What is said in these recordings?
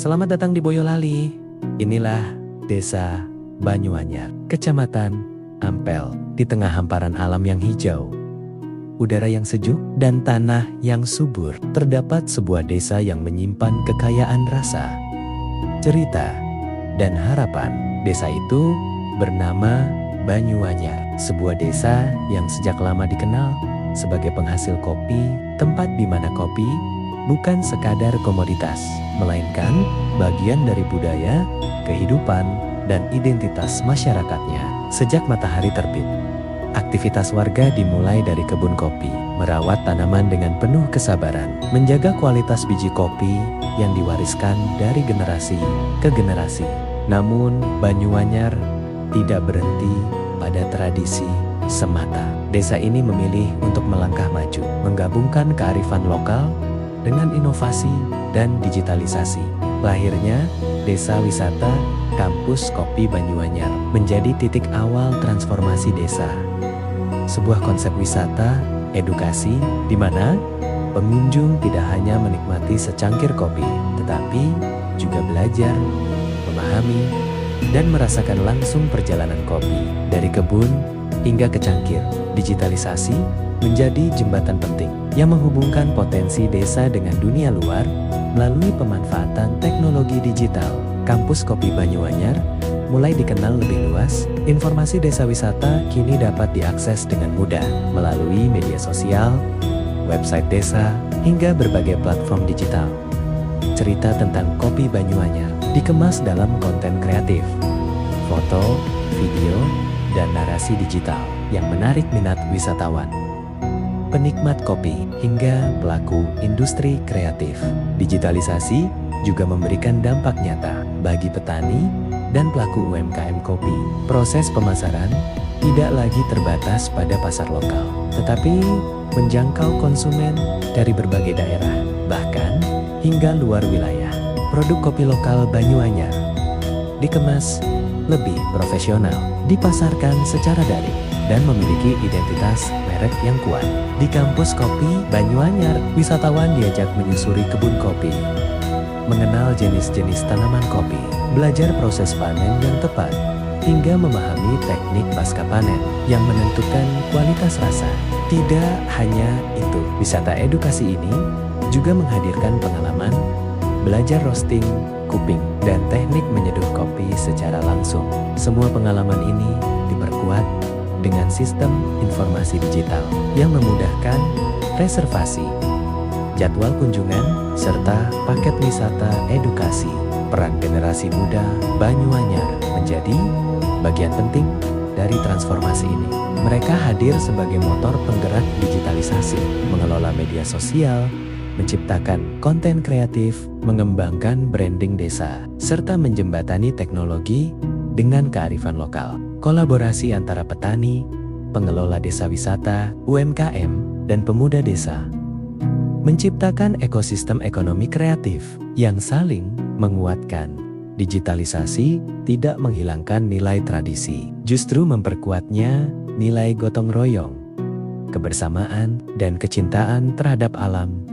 Selamat datang di Boyolali. Inilah Desa Banyuanyar, Kecamatan Ampel, di tengah hamparan alam yang hijau, udara yang sejuk, dan tanah yang subur. Terdapat sebuah desa yang menyimpan kekayaan rasa, cerita, dan harapan. Desa itu bernama Banyuanyar, sebuah desa yang sejak lama dikenal sebagai penghasil kopi, tempat di mana kopi bukan sekadar komoditas, melainkan bagian dari budaya, kehidupan, dan identitas masyarakatnya. Sejak matahari terbit, aktivitas warga dimulai dari kebun kopi, merawat tanaman dengan penuh kesabaran, menjaga kualitas biji kopi yang diwariskan dari generasi ke generasi. Namun, Banyuanyar tidak berhenti pada tradisi semata. Desa ini memilih untuk melangkah maju, menggabungkan kearifan lokal dengan inovasi dan digitalisasi. Lahirnya Desa Wisata Kampus Kopi Banyuanyar menjadi titik awal transformasi desa. Sebuah konsep wisata, edukasi, di mana pengunjung tidak hanya menikmati secangkir kopi, tetapi juga belajar, memahami, dan merasakan langsung perjalanan kopi dari kebun hingga ke cangkir. Digitalisasi menjadi jembatan penting yang menghubungkan potensi desa dengan dunia luar melalui pemanfaatan teknologi digital. Kampus Kopi Banyuanyar mulai dikenal lebih luas. Informasi desa wisata kini dapat diakses dengan mudah melalui media sosial, website desa, hingga berbagai platform digital. Cerita tentang Kopi Banyuanyar dikemas dalam konten kreatif, foto, video, dan narasi digital yang menarik minat wisatawan, penikmat kopi, hingga pelaku industri kreatif. Digitalisasi juga memberikan dampak nyata bagi petani dan pelaku UMKM kopi. Proses pemasaran tidak lagi terbatas pada pasar lokal, tetapi menjangkau konsumen dari berbagai daerah, bahkan hingga luar wilayah. Produk kopi lokal Banyuanyar dikemas lebih profesional, dipasarkan secara daring, dan memiliki identitas merek yang kuat. Di Kampus Kopi Banyuanyar, wisatawan diajak menyusuri kebun kopi, mengenal jenis-jenis tanaman kopi, belajar proses panen yang tepat, hingga memahami teknik pasca panen yang menentukan kualitas rasa. Tidak hanya itu, wisata edukasi ini juga menghadirkan pengalaman belajar roasting, kuping, dan teknik menyeduh kopi secara langsung. Semua pengalaman ini diperkuat dengan sistem informasi digital yang memudahkan reservasi, jadwal kunjungan, serta paket wisata edukasi. Peran generasi muda Banyuanyar menjadi bagian penting dari transformasi ini. Mereka hadir sebagai motor penggerak digitalisasi, mengelola media sosial, menciptakan konten kreatif, mengembangkan branding desa, serta menjembatani teknologi dengan kearifan lokal. Kolaborasi antara petani, pengelola desa wisata, UMKM, dan pemuda desa menciptakan ekosistem ekonomi kreatif yang saling menguatkan. Digitalisasi tidak menghilangkan nilai tradisi, justru memperkuatnya. Nilai gotong royong, kebersamaan, dan kecintaan terhadap alam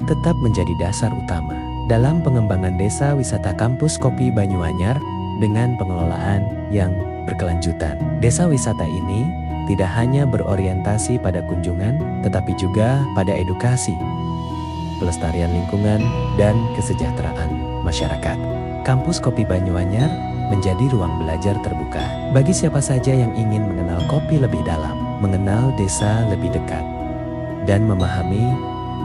tetap menjadi dasar utama dalam pengembangan desa wisata Kampus Kopi Banyuanyar dengan pengelolaan yang berkelanjutan. Desa wisata ini tidak hanya berorientasi pada kunjungan, tetapi juga pada edukasi, pelestarian lingkungan, dan kesejahteraan masyarakat. Kampus Kopi Banyuanyar menjadi ruang belajar terbuka bagi siapa saja yang ingin mengenal kopi lebih dalam, mengenal desa lebih dekat, dan memahami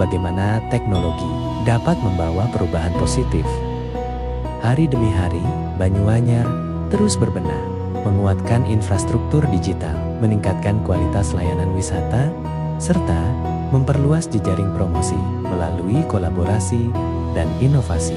bagaimana teknologi dapat membawa perubahan positif. Hari demi hari, Banyuanyar terus berbenah, menguatkan infrastruktur digital, meningkatkan kualitas layanan wisata, serta memperluas jejaring promosi melalui kolaborasi dan inovasi.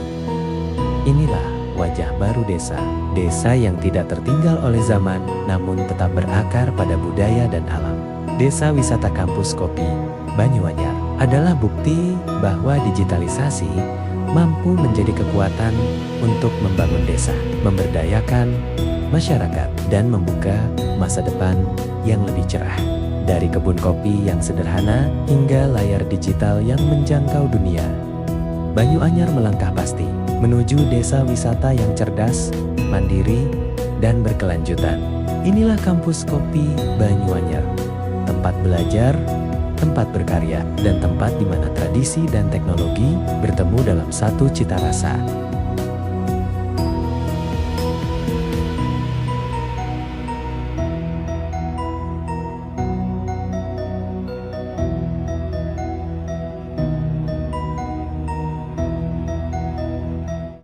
Inilah wajah baru desa, desa yang tidak tertinggal oleh zaman, namun tetap berakar pada budaya dan alam. Desa wisata Kampus Kopi Banyuanyar adalah bukti bahwa digitalisasi mampu menjadi kekuatan untuk membangun desa, memberdayakan masyarakat, dan membuka masa depan yang lebih cerah. Dari kebun kopi yang sederhana hingga layar digital yang menjangkau dunia, Banyuanyar melangkah pasti menuju desa wisata yang cerdas, mandiri, dan berkelanjutan. Inilah Kampus Kopi Banyuanyar, tempat belajar, tempat berkarya, dan tempat di mana tradisi dan teknologi bertemu dalam satu cita rasa.